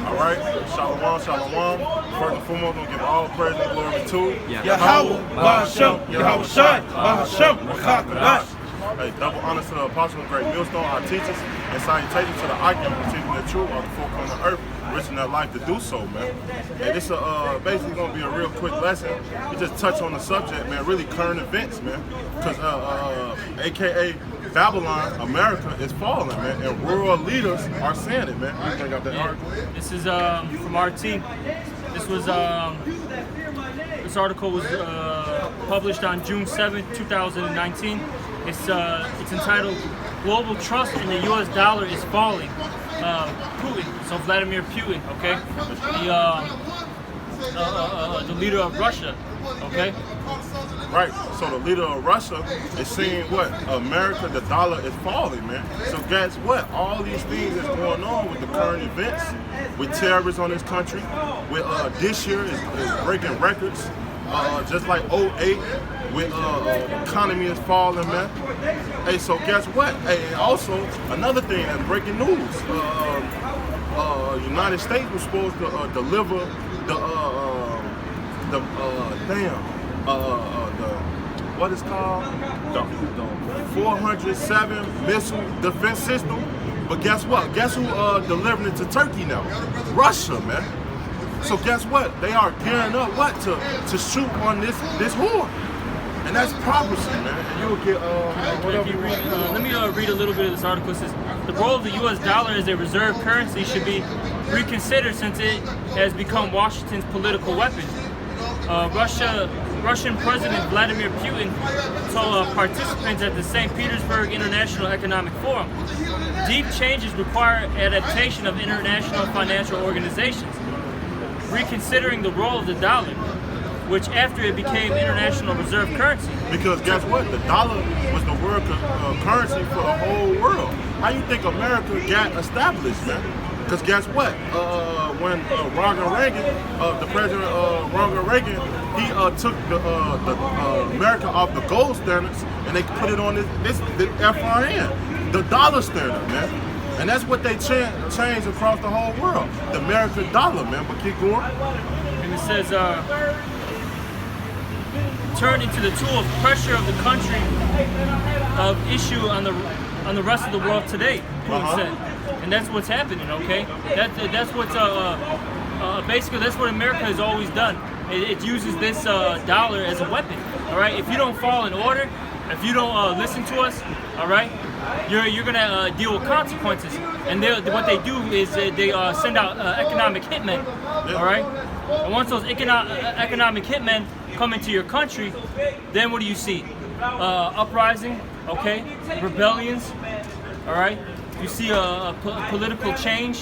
All right, shalom, shalom. First and foremost, I'm gonna give all praise and glory to Yahweh, Bahashem, Yahweh Shai, Bahashem, Rachakadosh. Hey, double honors to the apostle of Great Millstone, our teachers, and salutations to the icon who teaching the truth of the four corners of the earth, risking their life to do so, man. And this basically gonna be a real quick lesson. We just touch on the subject, man. Really current events, man. Because AKA Babylon, America is falling, man, and world leaders are saying it, man. You bring out that article? This is from RT. This article was published on June 7th, 2019. It's entitled "Global Trust in the U.S. Dollar is Falling." Putin, so Vladimir Putin, okay, the leader of Russia, okay. Right, so the leader of Russia is saying what? America, the dollar is falling, man. So guess what? All these things that's going on with the current events, with terrorists on this country, with this year is breaking records, just like '08, with economy is falling, man. Hey, so guess what? Hey, and also another thing that's breaking news. United States was supposed to deliver what is called the 407 missile defense system, but guess what? Guess who delivering it to Turkey now? Russia, man. So guess what? They are gearing up to shoot on this war, and that's prophecy, man. And you'll get let me read a little bit of this article. It says the role of the U.S. dollar as a reserve currency should be reconsidered since it has become Washington's political weapon. Russian President Vladimir Putin told participants at the St. Petersburg International Economic Forum, deep changes require adaptation of international financial organizations, reconsidering the role of the dollar, which after it became international reserve currency. Because guess what? The dollar was the world currency for the whole world. How you think America got established, man? Because guess what? When Ronald Reagan, the president Ronald Reagan, he took the America off the gold standards and they put it on this FRN, the dollar standard, man. And that's what they changed across the whole world, the American dollar, man. But keep going. And it says, turned into the tool of pressure of the country of issue on the rest of the world today, Putin said. And that's what's happening, okay? That's what's basically that's what America has always done. It uses this dollar as a weapon. All right, if you don't fall in order, if you don't listen to us, all right, you're gonna deal with consequences. And what they do is they send out economic hitmen. All right, and once those economic hitmen come into your country, then what do you see? Uprising, okay, rebellions, all right. You see a political change.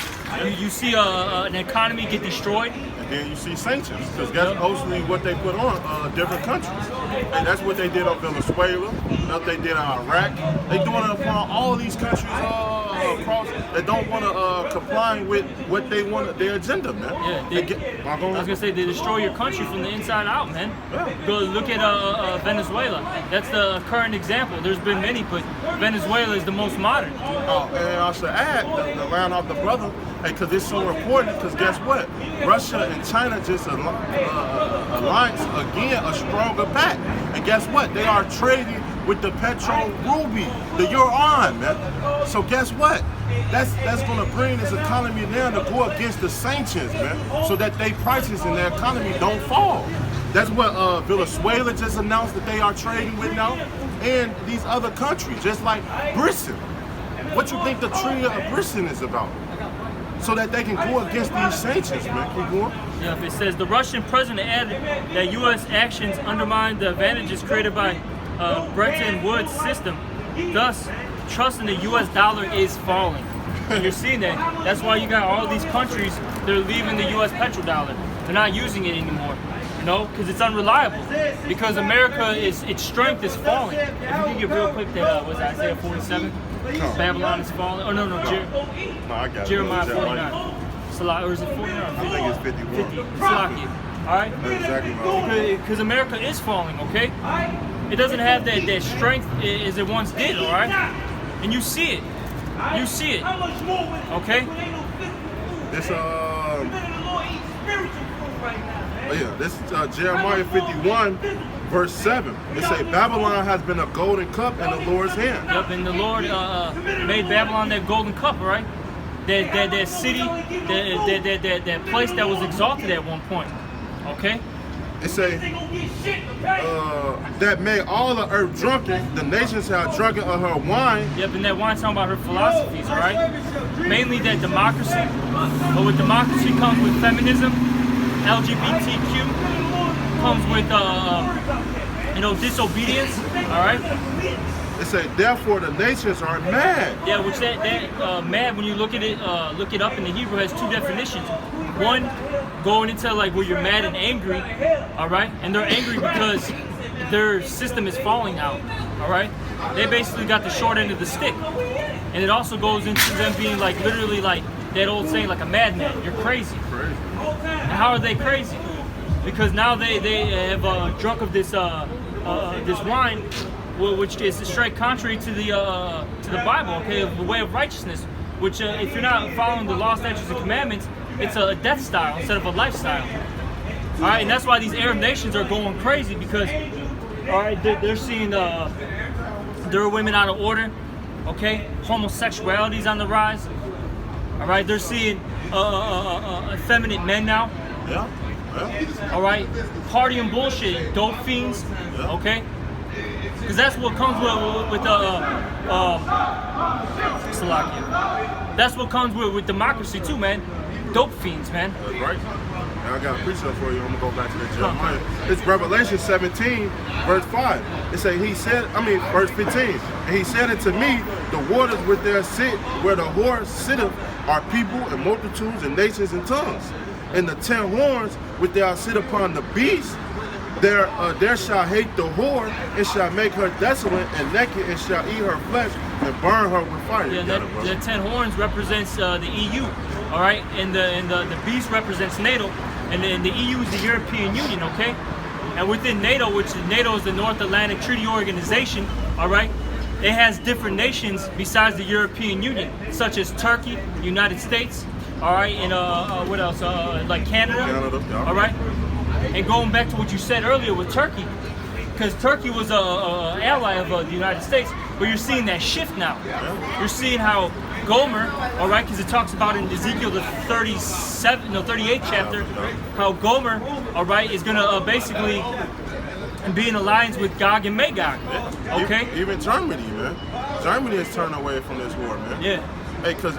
You see an economy get destroyed. And then you see sanctions, because that's mostly what they put on different countries. And that's what they did on Venezuela. That's what they did on Iraq. They doing it upon all these countries across that don't want to comply with what they want, their agenda, man. Yeah, I was gonna say they destroy your country from the inside out, man. Yeah. Go look at Venezuela. That's the current example. There's been many, but Venezuela is the most modern. Oh, and I should add, to round off the brother, because it's so important, because guess what? Russia and China just alliance again, a stronger pact. And guess what? They are trading with the Petro Ruby, the Yuan, man. So guess what? That's going to bring this economy down to go against the sanctions, man, so that their prices in their economy don't fall. That's what Venezuela just announced that they are trading with now, and these other countries, just like Britain. What you think the Treaty of Britain is about? So that they can go against these sanctions, man. Keep going. Yeah, it says the Russian president added that U.S. actions undermine the advantages created by Bretton Woods system. Thus, trust in the U.S. dollar is falling. And you're seeing that. That's why you got all these countries, they're leaving the U.S. petrodollar. They're not using it anymore. You know, because it's unreliable. Because America its strength is falling. If you can get real quick, that was Isaiah 47. Babylon is falling. Oh no, I got Jeremiah 49. Or is it 49? I think it's 51. 50. Salakia. All right? That's exactly right. Because America is falling, okay? It doesn't have that strength as it once did, all right? And you see it. You see it. Okay? This this is Jeremiah 51, verse 7. It say Babylon has been a golden cup in the Lord's hand. Yep, and the Lord made Babylon that golden cup, right? That city, that place that was exalted at one point. Okay? It say that made all the earth drunken. The nations have drunken of her wine. Yep, and that wine's talking about her philosophies, all right? Mainly that democracy. But with democracy comes with feminism, LGBTQ, comes with disobedience, all right? It say therefore the nations are mad. Yeah, which that mad, when you look at it, look it up in the Hebrew, has two definitions. One, going into like where you're mad and angry, all right? And they're angry because their system is falling out, all right? They basically got the short end of the stick. And it also goes into them being like literally like that old saying, like a madman. You're crazy. And how are they crazy? Because now they have drunk of this this wine, which is straight contrary to the Bible, okay, of the way of righteousness. Which if you're not following the law, statutes, and commandments, it's a death style instead of a lifestyle. All right, and that's why these Arab nations are going crazy, because all right, they're seeing their women out of order. Okay, homosexuality is on the rise. All right, they're seeing effeminate men now. Yeah. All right, party and bullshit, dope fiends. Okay, because that's what comes with Salakia. That's what comes with democracy too, man. Dope fiends, man. That's right. Now I got a precept for you. I'm gonna go back to the Jeremiah. It's Revelation 17, verse 5. It say verse 15. And he said unto me, the waters where there sit, where the whore sitteth, are people and multitudes and nations and tongues. And the 10 horns which there sit upon the beast, there shall hate the whore, and shall make her desolate and naked, and shall eat her flesh and burn her with fire. Yeah, the 10 horns represents the EU, all right, and the beast represents NATO, and then the EU is the European Union, okay. And within NATO, which NATO is the North Atlantic Treaty Organization, all right, it has different nations besides the European Union, such as Turkey, United States, all right, and what else? Like Canada, yeah. All right. And going back to what you said earlier with Turkey, because Turkey was a ally of the United States, but you're seeing that shift now. You're seeing how Gomer, all right, because it talks about in Ezekiel the 38th chapter, how Gomer, all right, is gonna basically be in alliance with Gog and Magog. Okay. Even Germany, man. Germany has turned away from this war, man. Yeah. Hey, cause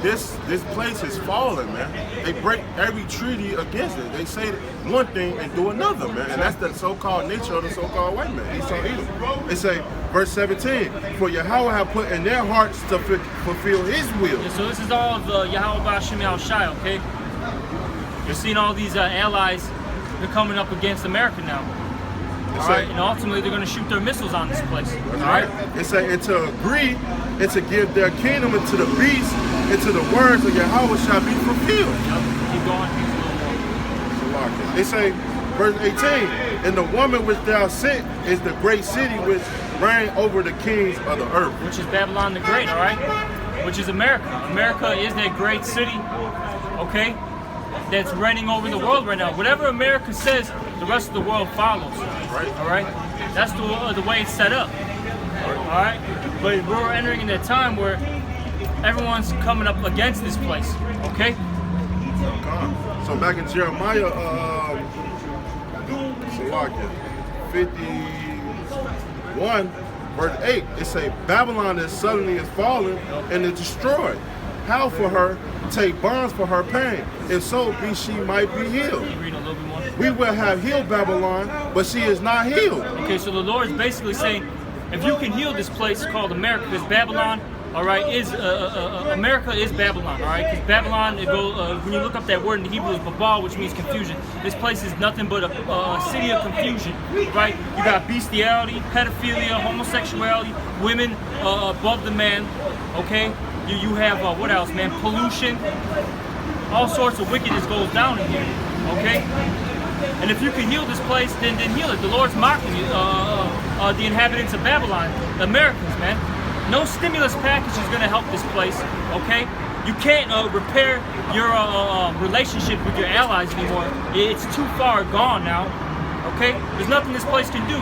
this place is falling, man. They break every treaty against it. They say one thing and do another, man. And that's the so-called nature of the so-called white man. Esau Edom. They say, verse 17, for Yahweh have put in their hearts to fulfill his will. Yeah, so this is all of Yahweh Ba'ashem Yahushai, okay? You're seeing all these allies, they're coming up against America now. All right, and ultimately they're going to shoot their missiles on this place. All right. It say, and to agree and to give their kingdom into the beast, and to the words of Yahweh shall be fulfilled. Yep. Keep going. They say, verse 18, and the woman which thou sent is the great city which reign over the kings of the earth. Which is Babylon the Great, all right? Which is America. America is that great city, okay? That's reigning over the world right now. Whatever America says, the rest of the world follows. Right. All right. That's the way it's set up. All right. But we're entering in that time where everyone's coming up against this place. Okay. So back in Jeremiah, 51, verse 8, it say Babylon is suddenly is fallen and is destroyed. How for her take bonds for her pain, if so be she might be healed. Can you read a little bit more? We will have healed Babylon, but she is not healed. Okay, so the Lord is basically saying, if you can heal this place called America, because Babylon, all right, is America is Babylon, all right? Because Babylon, when you look up that word in the Hebrew, is Babal, which means confusion. This place is nothing but a city of confusion, right? You got bestiality, pedophilia, homosexuality, women above the man, okay? You have, what else, man? Pollution. All sorts of wickedness goes down in here, okay? And if you can heal this place, then heal it. The Lord's mocking you, the inhabitants of Babylon, the Americans, man. No stimulus package is going to help this place, okay? You can't repair your relationship with your allies anymore. It's too far gone now. Okay? There's nothing this place can do.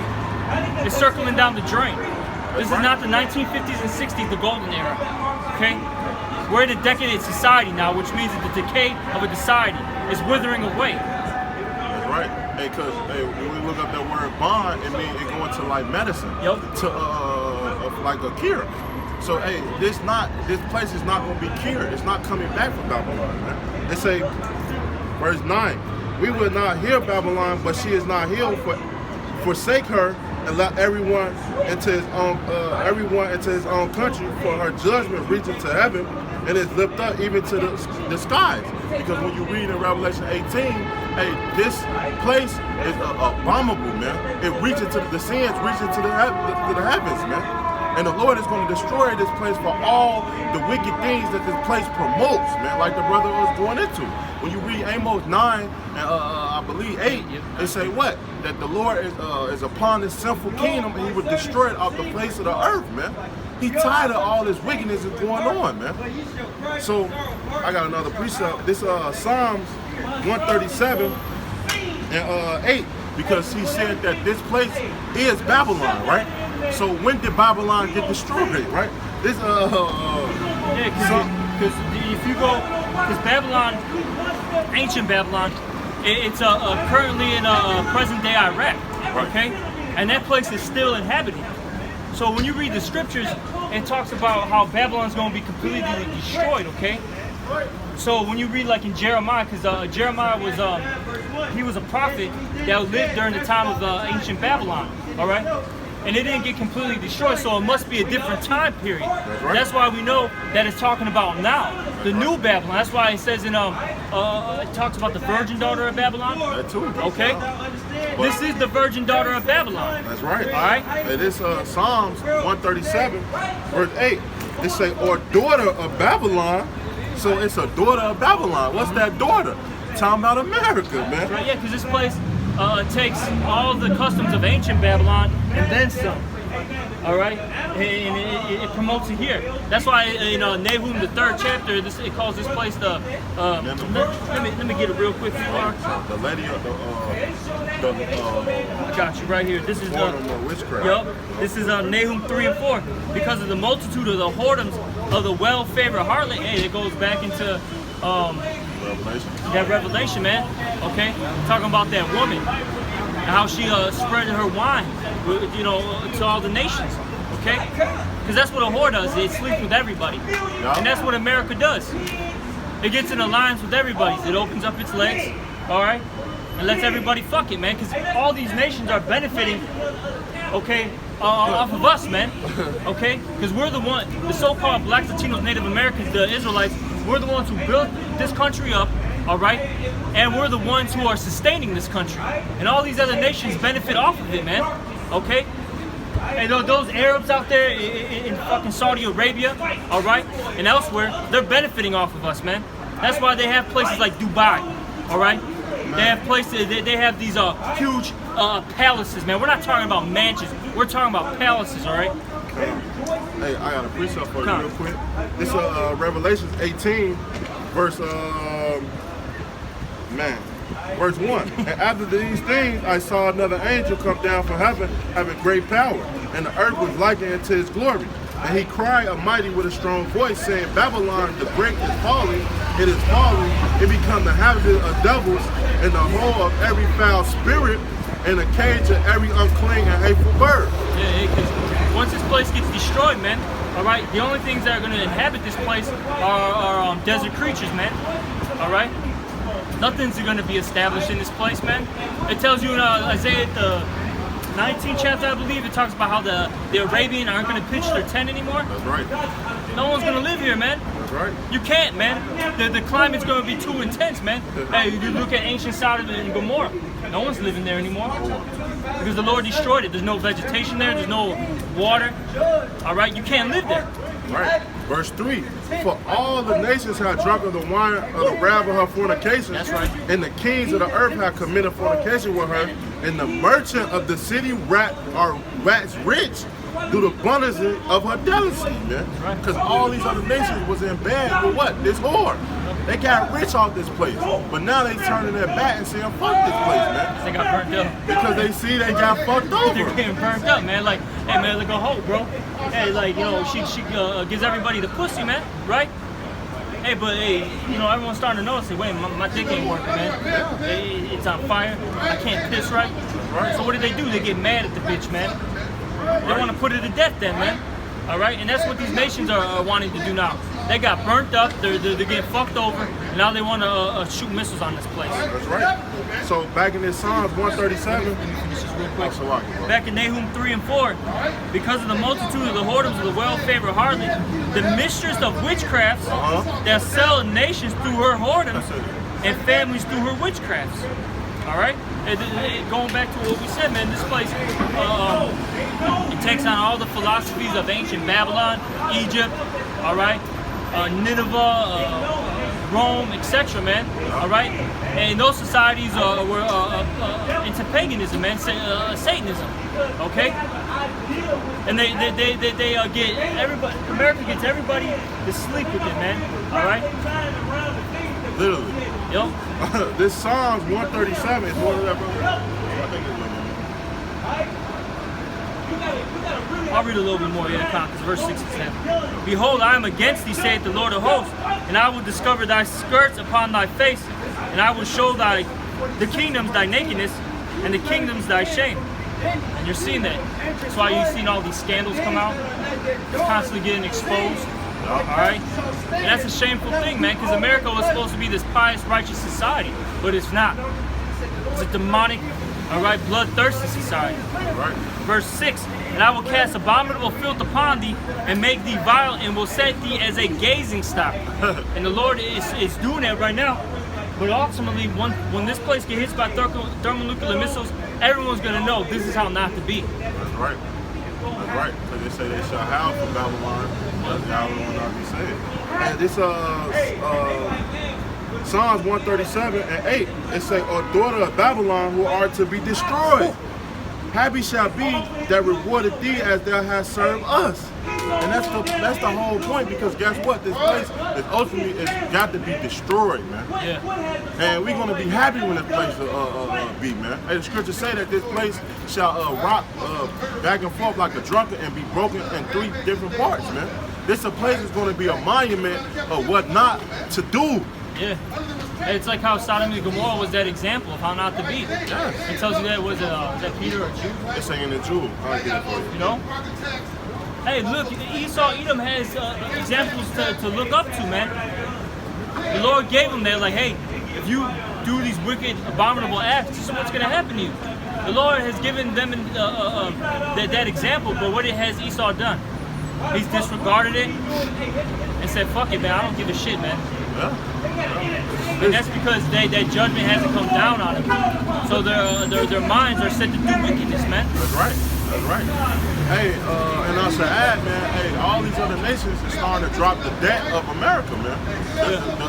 It's circling down the drain. This is not the 1950s and 60s, the golden era. Okay? We're in a decadent society now, which means that the decay of a society is withering away. That's right. Hey, cause when we look up that word bond, it means it going to like medicine. Yep. To like a cure. So hey, this place is not gonna be cured. It's not coming back from Babylon, man. They say, verse 9, we will not hear Babylon, but she is not healed. Forsake her and let everyone into his own country, for her judgment reaches to heaven and is lifted up even to the skies. Because when you read in Revelation 18, hey, this place is abominable, man. It reaches to the sins, reaches to the heavens, man. And the Lord is going to destroy this place for all the wicked things that this place promotes, man, like the brother was going into. When you read Amos 9 and I believe 8, they say what? That the Lord is upon this sinful kingdom and he would destroy it off the face of the earth, man. He tired of all this wickedness that's going on, man. So I got another precept. This Psalms 137 and 8, because he said that this place is Babylon, right? So when did Babylon get destroyed, right? This Yeah, because if you go, because Babylon, ancient Babylon, it's currently in present-day Iraq, okay? And that place is still inhabited. So when you read the scriptures, it talks about how Babylon's going to be completely destroyed, okay? So when you read like in Jeremiah, because Jeremiah was he was a prophet that lived during the time of ancient Babylon, all right? And it didn't get completely destroyed, so it must be a different time period. That's why we know that it's talking about now, the new Babylon. That's why it says in it talks about the virgin daughter of Babylon. That too. Okay, this is the virgin daughter of Babylon. That's right. All right. And this Psalms 137, verse 8. It say, or daughter of Babylon. So it's a daughter of Babylon. What's that daughter? Talking about America, man. Right, yeah, because this place takes all the customs of ancient Babylon and then some. All right, and it promotes it here. That's why in Nahum, the 3rd chapter, it calls this place the. Let me get it real quick, Mark. The lady of I got you right here. This is witchcraft. Yup. This is Nahum 3 and 4. Because of the multitude of the whoredoms of the well-favored harlot. Hey, it goes back into Revelation. that Revelation, man. Okay, talking about that woman and how she spread her wine, to all the nations. Okay, because that's what a whore does. It sleeps with everybody, and that's what America does. It gets in alliance with everybody. It opens up its legs, all right, and lets everybody fuck it, man. Because all these nations are benefiting, okay, off of us, man. Okay, because we're the so-called Blacks, Latinos, Native Americans, the Israelites. We're the ones who built this country up, all right? And we're the ones who are sustaining this country. And all these other nations benefit off of it, man, okay? And those Arabs out there in fucking Saudi Arabia, all right, and elsewhere, they're benefiting off of us, man. That's why they have places like Dubai, all right? They have places, they have these huge palaces, man. We're not talking about mansions. We're talking about palaces, all right? Hey, I got a precept for you real quick. This is Revelation 18, verse verse 1. And after these things, I saw another angel come down from heaven, having great power, and the earth was likened unto his glory. And he cried mighty with a strong voice, saying, Babylon the great is falling, it is falling, it become the habitat of devils, and the hole of every foul spirit, and a cage of every unclean and hateful bird. Yeah, because once this place gets destroyed, man, all right, the only things that are going to inhabit this place are desert creatures, man, all right? Nothing's going to be established in this place, man. It tells you in Isaiah, the 19th chapter, I believe, it talks about how the Arabian aren't going to pitch their tent anymore. That's right. No one's going to live here, man. That's right. You can't, man. The climate's going to be too intense, man. Hey, you look at ancient Sodom and Gomorrah. No one's living there anymore because the Lord destroyed it. There's no vegetation there. There's no water. All right, you can't live there. Right. Verse 3. For all the nations have drunk of the wine of the wrath of her fornication. That's right. And the kings of the earth have committed fornication with her. And the merchant of the city waxed rich through the abundance of her delicacy, man. Because all these other nations was in bed with what? This whore. They got rich off this place, but now they turning their back and saying, fuck this place, man. They got burnt up. Because they see they got fucked They're over. getting burnt up, man. Like, hey, man, look a hoe, bro. Hey, like, you know, she gives everybody the pussy, man, right? Hey, but hey, you know, everyone's starting to notice. Wait, my dick ain't working, man. Hey, it's on fire. I can't piss right. So what do? They get mad at the bitch, man. They want to put her to death, then, man. All right, and that's what these nations are wanting to do now. They got burnt up. They're getting fucked over. And now they want to shoot missiles on this place. That's right. So back in this Psalms 137, Let me finish this real quick. so rocky, bro. Back in Nahum 3 and 4, because of the multitude of the whoredoms of the well-favored harlot, the mistress of witchcrafts that sell nations through her whoredoms and families through her witchcrafts. All right? Going back to what we said, man, this place, it takes on all the philosophies of ancient Babylon, Egypt, all right? Nineveh, Rome, etc., man. All right, and those societies were into paganism, man, Satanism. Okay, and they get everybody. America gets everybody to sleep with it, man. All right, Literally. yo. This Psalms 137 is one of them. I think it's one of them. I'll read a little bit more here, because verse 6 and 7. Behold, I am against thee, saith the Lord of hosts, and I will discover thy skirts upon thy face, and I will show thy the kingdoms thy nakedness, and the kingdoms thy shame. And you're seeing that. That's why you've seen all these scandals come out. It's constantly getting exposed. Alright? And that's a shameful thing, man, because America was supposed to be this pious, righteous society, but it's not. It's a demonic, alright, bloodthirsty society. Right. Verse 6, and I will cast abominable filth upon thee, and make thee vile, and will set thee as a gazing stock. And the Lord is doing that right now. But ultimately, when this place gets hit by thermonuclear missiles, everyone's going to know this is how not to be. That's right. That's right. Because they say they shall howl from Babylon. That's how it will not be saved. And this Psalms 137 and 8, it say, O daughter of Babylon, who are to be destroyed. Happy shall be that rewarded thee as thou hast served us. And that's the whole point, because guess what? This place is ultimately it's got to be destroyed, man. Yeah. And we're gonna be happy when this place be, man. And the scriptures say that this place shall rock back and forth like a drunkard and be broken in 3 different parts, man. This a place is gonna be a monument of what not to do. Yeah. It's like how Sodom and Gomorrah was that example of how not to be. Yes. It tells you that was that Peter or Jude, It's saying in Jude. I'll get it for you. you know? Hey, look, Esau, Edom has examples to look up to, man. The Lord gave them that, like, hey, if you do these wicked, abominable acts, this is what's going to happen to you. The Lord has given them that example, but what has Esau done? He's disregarded it and said, fuck it, man, I don't give a shit, man. Yeah. And that's because that judgment hasn't come down on them. So their minds are set to do wickedness, man. That's right. That's right. Hey, and I should add, man, hey, all these other nations are starting to drop the debt of America, man.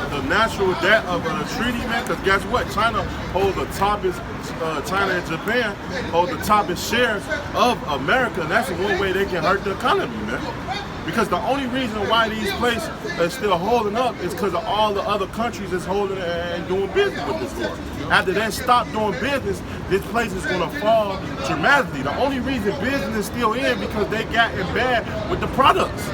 The natural debt of the treaty, man, because guess what? China holds the toppest, China and Japan hold the toppest shares of America, and that's one way they can hurt the economy, man. Because the only reason why these places are still holding up is because of all the other countries that's holding and doing business with this war. After they stop doing business, this place is going to fall dramatically. The only reason business is still in because they got in bad with the products.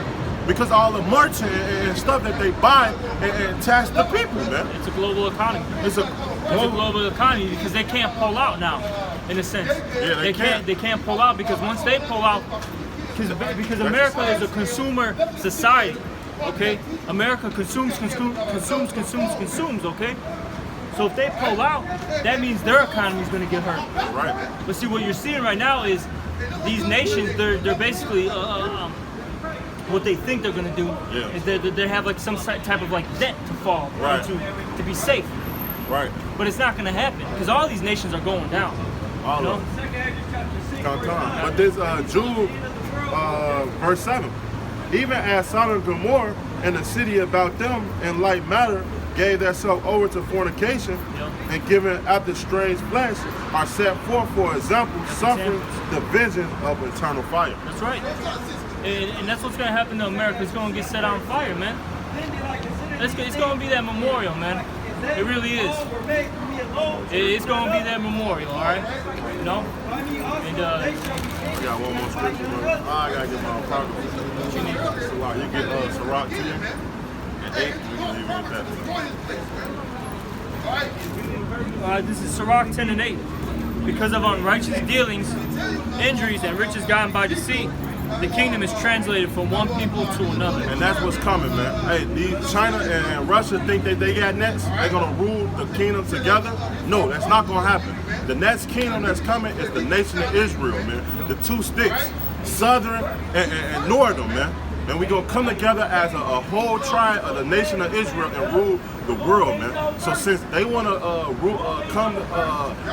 Because all the merch and stuff that they buy and tax the people, man. It's a global economy. It's a global economy because they can't pull out now, in a sense. Yeah, they can't. They can't pull out because once they pull out, because America is a consumer society, okay? America consumes, okay? So if they pull out, that means their economy is going to get hurt. Right. But see, what you're seeing right now is these nations, they're basically, what they think they're going to do is they have like some type of like debt to fall into to be safe. Right. But it's not going to happen because all these nations are going down. All of them. But this Jude verse 7. Even as Sodom and Gomorrah and the city about them in like matter gave themselves over to fornication and given after strange flesh are set forth for example, suffering the vengeance of eternal fire. That's right. And that's what's going to happen to America. It's going to get set on fire, man. It's going to be that memorial, man. It really is. It's going to be that memorial, all right? You know? And, I got one more scripture, bro. I got to get my apocrypha. What you need? Sirach. You get Sirach 10 and 8. We can leave it with that. this is Sirach 10 and 8. Because of unrighteous dealings, injuries, and riches gotten by deceit, the kingdom is translated from one people to another. And that's what's coming, man. Hey, these China and Russia think that they got next. They're gonna rule the kingdom together. No, that's not gonna happen. The next kingdom that's coming is the nation of Israel, man. The two sticks, southern and northern, man. And we gonna come together as a whole tribe of the nation of Israel and rule the world, man. So since they wanna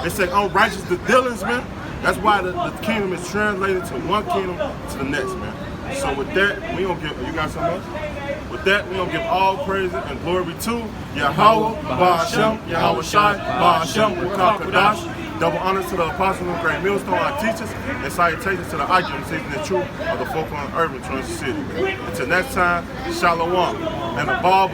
they say unrighteous dealings, man. That's why the kingdom is translated to one kingdom to the next, man. So with that, we gonna give. You got something else? With that, we gonna give all praise and glory to Yahweh, Ba'ashem, Yahweh Shai, Ba'ashem, Rakakadash. Double honors to the apostles of Great Millstone, our teachers, and salutations to the icon seeking the truth of the folk on urban Transit City. Until next time, Shalom and a ball.